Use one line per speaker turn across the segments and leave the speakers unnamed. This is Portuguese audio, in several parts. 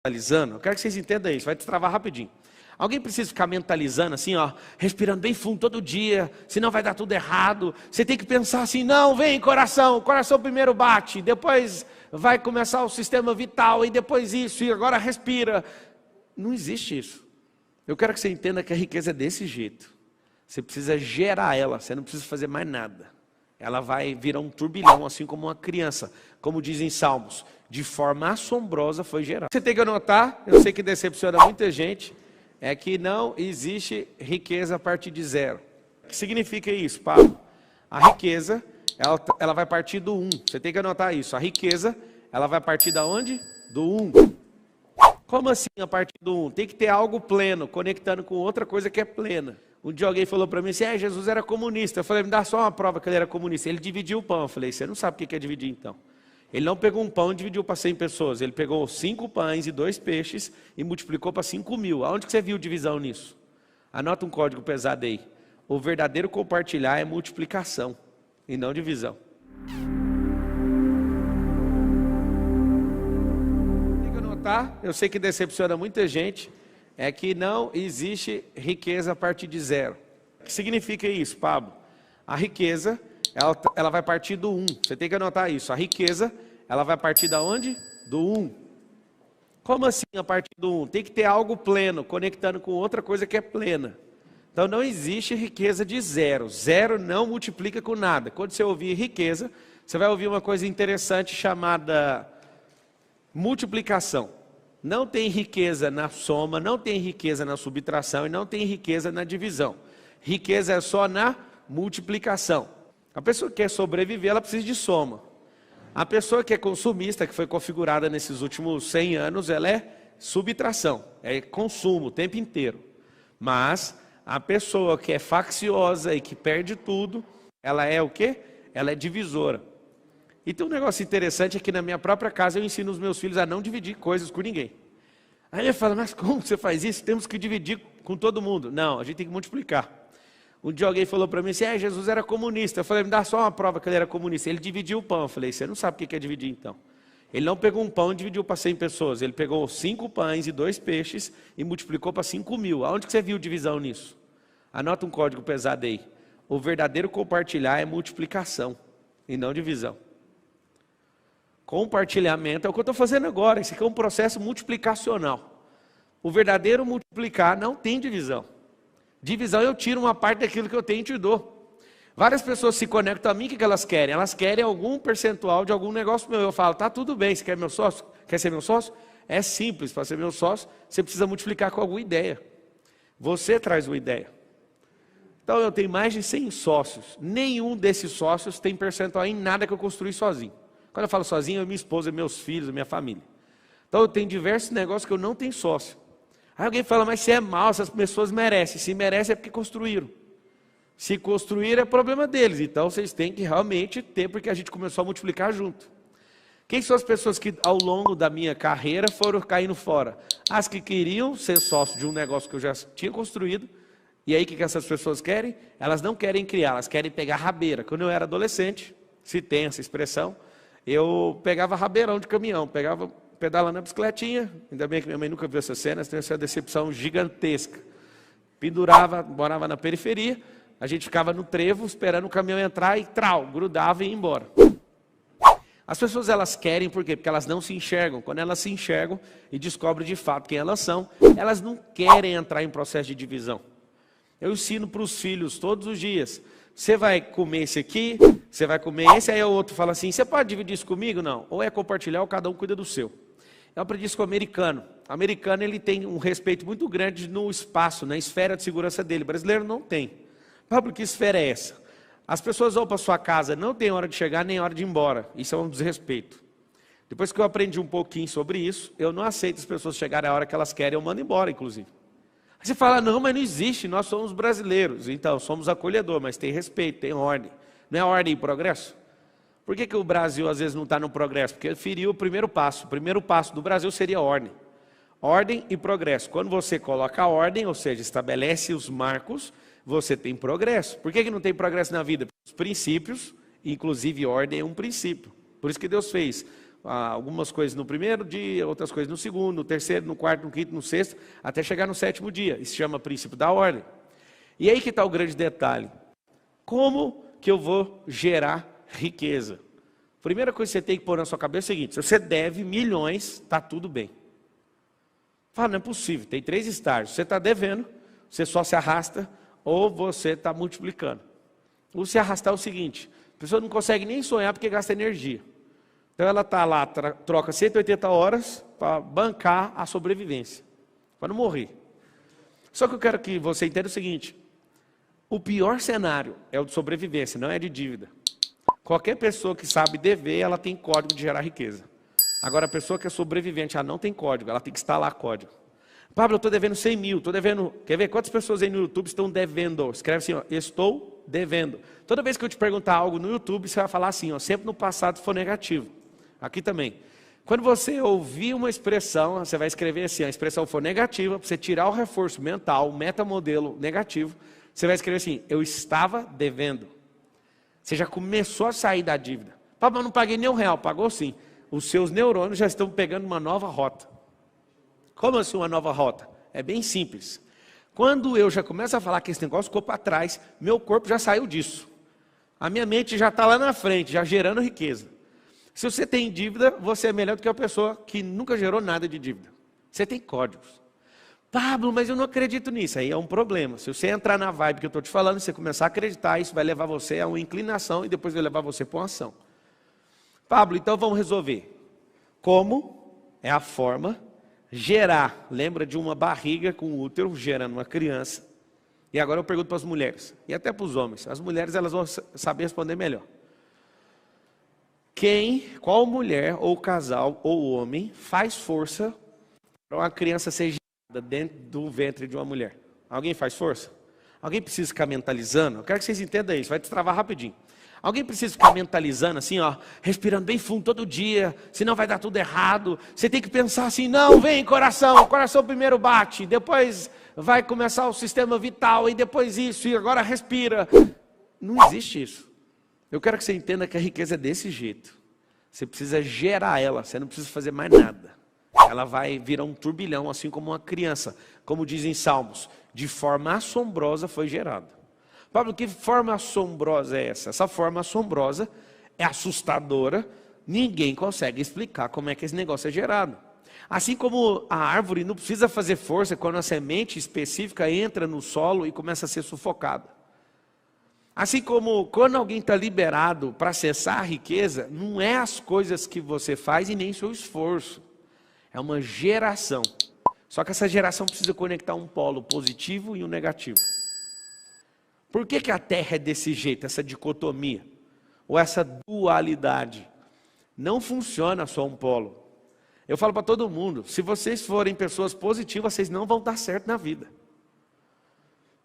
mentalizando, eu quero que vocês entendam isso, vai destravar rapidinho. Alguém precisa ficar mentalizando assim, ó, respirando bem fundo todo dia, senão vai dar tudo errado. Você tem que pensar assim, não, vem coração, o coração primeiro bate, depois vai começar o sistema vital, e depois isso, e agora respira. Não existe isso. Eu quero que você entenda que a riqueza é desse jeito. Você precisa gerar ela, você não precisa fazer mais nada. Ela vai virar um turbilhão, assim como uma criança. Como dizem Salmos, de forma assombrosa foi gerada. Você tem que anotar, eu sei que decepciona muita gente, é que não existe riqueza a partir de zero. O que significa isso, Pablo? A riqueza, ela vai partir do 1. Você tem que anotar isso. A riqueza, ela vai partir da onde? Do 1. Como assim a partir do 1? Tem que ter algo pleno, conectando com outra coisa que é plena. Um dia alguém falou para mim assim, Jesus era comunista. Eu falei, me dá só uma prova que ele era comunista. Ele dividiu o pão. Eu falei, você não sabe o que é dividir então. Ele não pegou um pão e dividiu para 100 pessoas. Ele pegou 5 pães e 2 peixes e multiplicou para 5.000. Aonde que você viu divisão nisso? Anota um código pesado aí. O verdadeiro compartilhar é multiplicação e não divisão. Tem que anotar, eu sei que decepciona muita gente, é que não existe riqueza a partir de zero. O que significa isso, Pablo? A riqueza, ela vai partir do 1. Você tem que anotar isso. A riqueza, ela vai partir da onde? Do 1. Como assim a partir do 1? Tem que ter algo pleno, conectando com outra coisa que é plena. Então não existe riqueza de zero. Zero não multiplica com nada. Quando você ouvir riqueza, você vai ouvir uma coisa interessante chamada multiplicação. Não tem riqueza na soma, não tem riqueza na subtração e não tem riqueza na divisão. Riqueza é só na multiplicação. A pessoa que quer sobreviver, ela precisa de soma. A pessoa que é consumista, que foi configurada nesses últimos 100 anos, ela é subtração, é consumo o tempo inteiro. Mas a pessoa que é facciosa e que perde tudo, ela é o quê? Ela é divisora. E tem um negócio interessante é que na minha própria casa eu ensino os meus filhos a não dividir coisas com ninguém. Aí ele fala, mas como você faz isso? Temos que dividir com todo mundo. Não, a gente tem que multiplicar. Um dia alguém falou para mim assim, Jesus era comunista. Eu falei, me dá só uma prova que ele era comunista. Ele dividiu o pão. Eu falei, você não sabe o que é dividir então. Ele não pegou um pão e dividiu para 100 pessoas. Ele pegou 5 pães e 2 peixes e multiplicou para 5.000. Aonde que você viu divisão nisso? Anota um código pesado aí. O verdadeiro compartilhar é multiplicação e não divisão. Compartilhamento é o que eu estou fazendo agora. Esse aqui é um processo multiplicacional. O verdadeiro multiplicar não tem divisão. Divisão eu tiro uma parte daquilo que eu tenho e te dou. Várias pessoas se conectam a mim, o que elas querem? Elas querem algum percentual de algum negócio meu. Eu falo, tá tudo bem, você quer meu sócio? Quer ser meu sócio? É simples, para ser meu sócio, você precisa multiplicar com alguma ideia. Você traz uma ideia. Então eu tenho mais de 100 sócios. Nenhum desses sócios tem percentual em nada que eu construí sozinho. Quando eu falo sozinho, é minha esposa, meus filhos, minha família. Então eu tenho diversos negócios que eu não tenho sócio. Aí alguém fala, mas se é mal, essas pessoas merecem. Se merecem é porque construíram. Se construíram é problema deles. Então vocês têm que realmente ter, porque a gente começou a multiplicar junto. Quem são as pessoas que ao longo da minha carreira foram caindo fora? As que queriam ser sócio de um negócio que eu já tinha construído. E aí o que essas pessoas querem? Elas não querem criar, elas querem pegar rabeira. Quando eu era adolescente, se tem essa expressão, eu pegava rabeirão de caminhão, pegava pedalando na bicicletinha, ainda bem que minha mãe nunca viu essa cena, tem essa decepção gigantesca. Pendurava, morava na periferia, a gente ficava no trevo esperando o caminhão entrar e grudava e ia embora. As pessoas elas querem, por quê? Porque elas não se enxergam. Quando elas se enxergam e descobrem de fato quem elas são, elas não querem entrar em processo de divisão. Eu ensino para os filhos todos os dias. Você vai comer esse aqui, você vai comer esse, aí o outro fala assim, você pode dividir isso comigo? Não. Ou é compartilhar ou cada um cuida do seu. Eu aprendi isso com o americano. O americano ele tem um respeito muito grande no espaço, na esfera de segurança dele. O brasileiro não tem. Pablo, que esfera é essa? As pessoas vão para sua casa, não tem hora de chegar nem hora de ir embora. Isso é um desrespeito. Depois que eu aprendi um pouquinho sobre isso, eu não aceito as pessoas chegarem a hora que elas querem, eu mando embora, inclusive. Aí você fala, não, mas não existe, nós somos brasileiros. Então, somos acolhedor, mas tem respeito, tem ordem. Não é ordem e progresso? Por que o Brasil às vezes não está no progresso? Porque feriu o primeiro passo. O primeiro passo do Brasil seria ordem. Ordem e progresso. Quando você coloca a ordem, ou seja, estabelece os marcos, você tem progresso. Por que não tem progresso na vida? Os princípios, inclusive ordem é um princípio. Por isso que Deus fez algumas coisas no primeiro dia, outras coisas no segundo, no terceiro, no quarto, no quinto, no sexto, até chegar no sétimo dia. Isso se chama princípio da ordem. E aí que está o grande detalhe. Como que eu vou gerar riqueza? Primeira coisa que você tem que pôr na sua cabeça é o seguinte: se você deve milhões, está tudo bem. Fala, não é possível, tem 3 estágios. Você está devendo, você só se arrasta, ou você está multiplicando. O se arrastar é o seguinte: a pessoa não consegue nem sonhar porque gasta energia. Então ela está lá, troca 180 horas para bancar a sobrevivência, para não morrer. Só que eu quero que você entenda o seguinte: o pior cenário é o de sobrevivência, não é de dívida. Qualquer pessoa que sabe dever, ela tem código de gerar riqueza. Agora a pessoa que é sobrevivente, ela não tem código, ela tem que instalar código. Pablo, eu estou devendo 100 mil, estou devendo... Quer ver quantas pessoas aí no YouTube estão devendo? Escreve assim, ó, estou devendo. Toda vez que eu te perguntar algo no YouTube, você vai falar assim, ó, sempre no passado se for negativo. Aqui também. Quando você ouvir uma expressão, você vai escrever assim, a expressão for negativa, para você tirar o reforço mental, o metamodelo negativo, você vai escrever assim, eu estava devendo. Você já começou a sair da dívida. Pablo, eu não paguei nem R$1, pagou sim. Os seus neurônios já estão pegando uma nova rota. Como assim uma nova rota? É bem simples. Quando eu já começo a falar que esse negócio ficou para trás, meu corpo já saiu disso. A minha mente já está lá na frente, já gerando riqueza. Se você tem dívida, você é melhor do que a pessoa que nunca gerou nada de dívida. Você tem códigos. Pablo, mas eu não acredito nisso. Aí é um problema. Se você entrar na vibe que eu estou te falando, você começar a acreditar, isso vai levar você a uma inclinação e depois vai levar você para uma ação. Pablo, então vamos resolver. Como é a forma gerar? Lembra de uma barriga com útero gerando uma criança? E agora eu pergunto para as mulheres, e até para os homens. As mulheres elas vão saber responder melhor. Qual mulher ou casal ou homem faz força para uma criança ser gerada dentro do ventre de uma mulher? Alguém faz força? Alguém precisa ficar mentalizando? Eu quero que vocês entendam isso, vai destravar rapidinho. Alguém precisa ficar mentalizando assim, ó, respirando bem fundo todo dia, senão vai dar tudo errado. Você tem que pensar assim, não, vem coração, o coração primeiro bate, depois vai começar o sistema vital, e depois isso, e agora respira. Não existe isso. Eu quero que você entenda que a riqueza é desse jeito. Você precisa gerar ela, você não precisa fazer mais nada. Ela vai virar um turbilhão, assim como uma criança. Como dizem Salmos, de forma assombrosa foi gerada. Pablo, que forma assombrosa é essa? Essa forma assombrosa é assustadora, ninguém consegue explicar como é que esse negócio é gerado. Assim como a árvore não precisa fazer força quando a semente específica entra no solo e começa a ser sufocada. Assim como quando alguém está liberado para acessar a riqueza, não é as coisas que você faz e nem seu esforço. É uma geração. Só que essa geração precisa conectar um polo positivo e um negativo. Por que a Terra é desse jeito, essa dicotomia? Ou essa dualidade? Não funciona só um polo. Eu falo para todo mundo, se vocês forem pessoas positivas, vocês não vão dar certo na vida.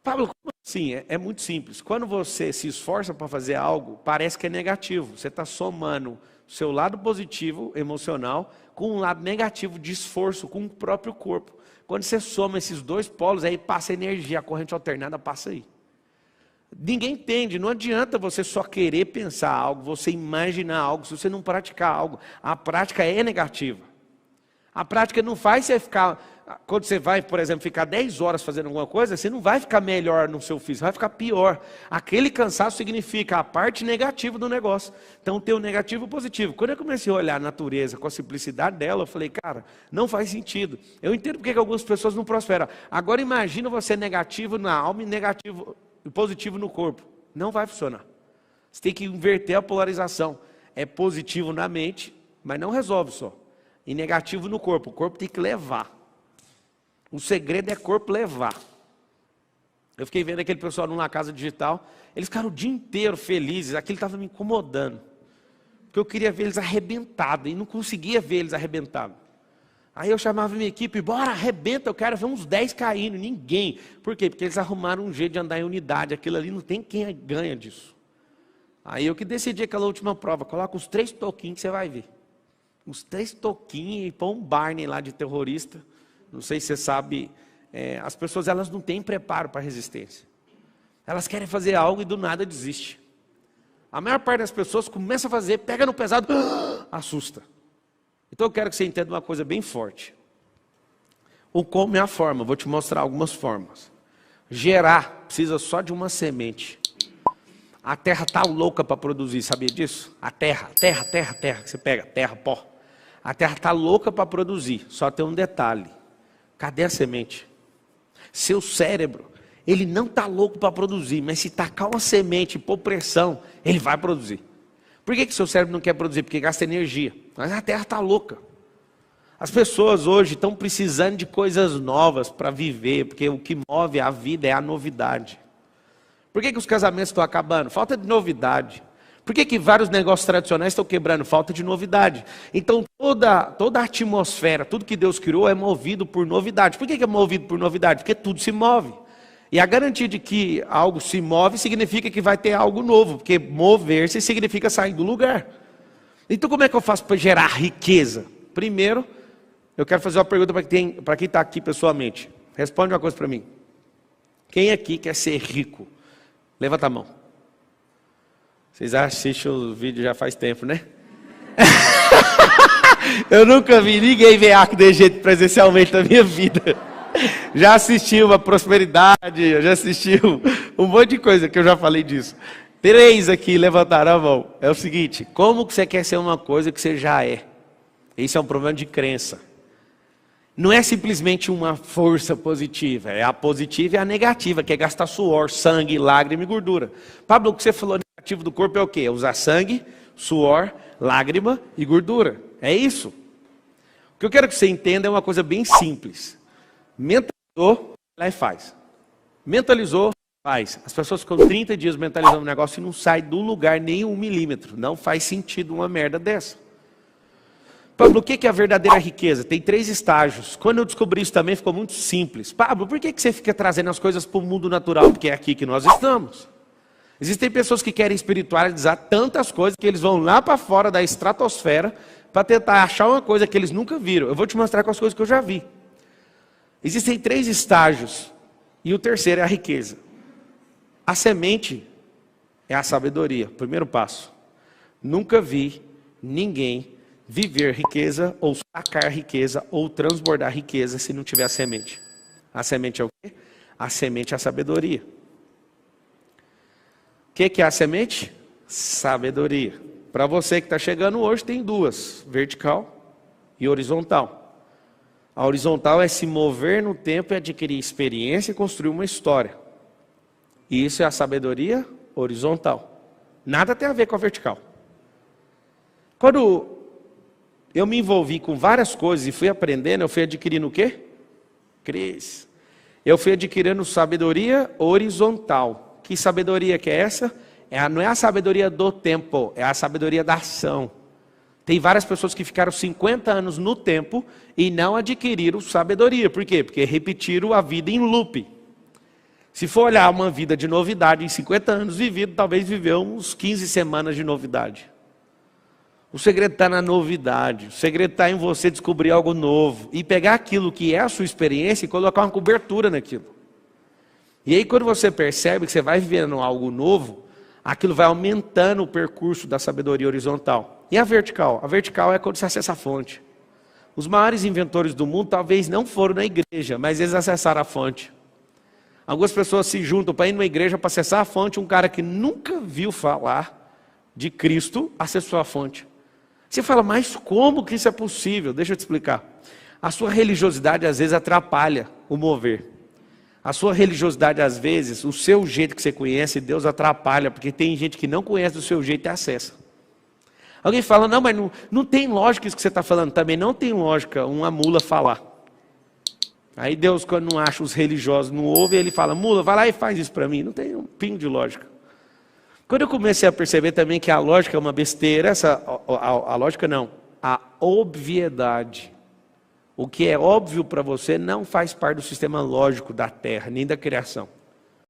Pablo, como assim? É muito simples. Quando você se esforça para fazer algo, parece que é negativo. Você está somando o seu lado positivo, emocional, com um lado negativo de esforço, com o próprio corpo. Quando você soma esses dois polos, aí passa energia, a corrente alternada passa aí. Ninguém entende, não adianta você só querer pensar algo, você imaginar algo, se você não praticar algo. A prática é negativa. A prática não faz você ficar, quando você vai, por exemplo, ficar 10 horas fazendo alguma coisa, você não vai ficar melhor no seu físico, vai ficar pior. Aquele cansaço significa a parte negativa do negócio. Então tem o negativo e o positivo. Quando eu comecei a olhar a natureza com a simplicidade dela, eu falei, cara, não faz sentido. Eu entendo porque que algumas pessoas não prosperam. Agora imagina você negativo na alma e negativo e positivo no corpo. Não vai funcionar. Você tem que inverter a polarização. É positivo na mente, mas não resolve só. E negativo no corpo. O corpo tem que levar. O segredo é corpo levar. Eu fiquei vendo aquele pessoal numa casa digital. Eles ficaram o dia inteiro felizes. Aquilo estava me incomodando. Porque eu queria ver eles arrebentados. E não conseguia ver eles arrebentados. Aí eu chamava minha equipe, bora, arrebenta, eu quero ver uns 10 caindo, ninguém. Por quê? Porque eles arrumaram um jeito de andar em unidade, aquilo ali não tem quem ganha disso. Aí eu que decidi aquela última prova, coloca uns 3 toquinhos que você vai ver. Uns 3 toquinhos e põe um Barney lá de terrorista. Não sei se você sabe, as pessoas elas não têm preparo para resistência. Elas querem fazer algo e do nada desiste. A maior parte das pessoas começa a fazer, pega no pesado, assusta. Então eu quero que você entenda uma coisa bem forte. O como é a forma, vou te mostrar algumas formas. Gerar precisa só de uma semente. A terra está louca para produzir, sabia disso? A terra, que você pega, terra, pó. A terra está louca para produzir, só tem um detalhe. Cadê a semente? Seu cérebro, ele não está louco para produzir, mas se tacar uma semente, pôr pressão, ele vai produzir. Por que seu cérebro não quer produzir? Porque gasta energia. Mas a terra está louca. As pessoas hoje estão precisando de coisas novas para viver, porque o que move a vida é a novidade. Por que os casamentos estão acabando? Falta de novidade. Por que vários negócios tradicionais estão quebrando? Falta de novidade. Então toda a atmosfera, tudo que Deus criou é movido por novidade. Por que é movido por novidade? Porque tudo se move. E a garantia de que algo se move significa que vai ter algo novo, porque mover-se significa sair do lugar. Então como é que eu faço para gerar riqueza? Primeiro, eu quero fazer uma pergunta para quem está aqui pessoalmente. Responde uma coisa para mim. Quem aqui quer ser rico? Levanta a mão. Vocês assistem o vídeo já faz tempo, né? Eu nunca vi ninguém ver arco de jeito presencialmente na minha vida. Já assisti uma prosperidade, já assisti um monte de coisa que eu já falei disso. 3 aqui levantaram a mão. É o seguinte, como que você quer ser uma coisa que você já é? Isso é um problema de crença. Não é simplesmente uma força positiva, é a positiva e a negativa, que é gastar suor, sangue, lágrima e gordura. Pablo, o que você falou negativo do corpo é o quê? É usar sangue, suor, lágrima e gordura. É isso. O que eu quero que você entenda é uma coisa bem simples. Mentalizou, vai lá e faz. Mentalizou, faz. As pessoas ficam 30 dias mentalizando um negócio e não sai do lugar nem 1 milímetro. Não faz sentido uma merda dessa. Pablo, o que é a verdadeira riqueza? Tem 3 estágios. Quando eu descobri isso também ficou muito simples. Pablo, por que você fica trazendo as coisas para o mundo natural? Porque é aqui que nós estamos. Existem pessoas que querem espiritualizar tantas coisas que eles vão lá para fora da estratosfera para tentar achar uma coisa que eles nunca viram. Eu vou te mostrar com as coisas que eu já vi. Existem 3 estágios. E o terceiro é a riqueza. A semente é a sabedoria. Primeiro passo. Nunca vi ninguém viver riqueza, ou sacar riqueza, ou transbordar riqueza se não tiver a semente. A semente é o quê? A semente é a sabedoria. O que é a semente? Sabedoria. Para você que está chegando hoje, tem 2, vertical e horizontal. A horizontal é se mover no tempo e adquirir experiência e construir uma história. E isso é a sabedoria horizontal. Nada tem a ver com a vertical. Quando eu me envolvi com várias coisas e fui aprendendo, eu fui adquirindo o quê? Cris. Eu fui adquirindo sabedoria horizontal. Que sabedoria que é essa? Não é a sabedoria do tempo, é a sabedoria da ação. Tem várias pessoas que ficaram 50 anos no tempo e não adquiriram sabedoria. Por quê? Porque repetiram a vida em loop. Se for olhar uma vida de novidade em 50 anos vivido, talvez viveu uns 15 semanas de novidade. O segredo está na novidade, o segredo está em você descobrir algo novo e pegar aquilo que é a sua experiência e colocar uma cobertura naquilo. E aí quando você percebe que você vai vivendo algo novo, aquilo vai aumentando o percurso da sabedoria horizontal. E a vertical? A vertical é quando você acessa a fonte. Os maiores inventores do mundo talvez não foram na igreja, mas eles acessaram a fonte. Algumas pessoas se juntam para ir numa igreja para acessar a fonte, um cara que nunca viu falar de Cristo acessou a fonte. Você fala, mas como que isso é possível? Deixa eu te explicar. A sua religiosidade às vezes atrapalha o mover. A sua religiosidade às vezes, o seu jeito que você conhece, Deus atrapalha, porque tem gente que não conhece do seu jeito e acessa. Alguém fala, não, mas não tem lógica isso que você está falando. Também não tem lógica uma mula falar. Aí Deus, quando não acha os religiosos, não ouve, ele fala, mula, vai lá e faz isso para mim. Não tem um pingo de lógica. Quando eu comecei a perceber também que a lógica é uma besteira, a lógica não, a obviedade. O que é óbvio para você não faz parte do sistema lógico da Terra, nem da criação.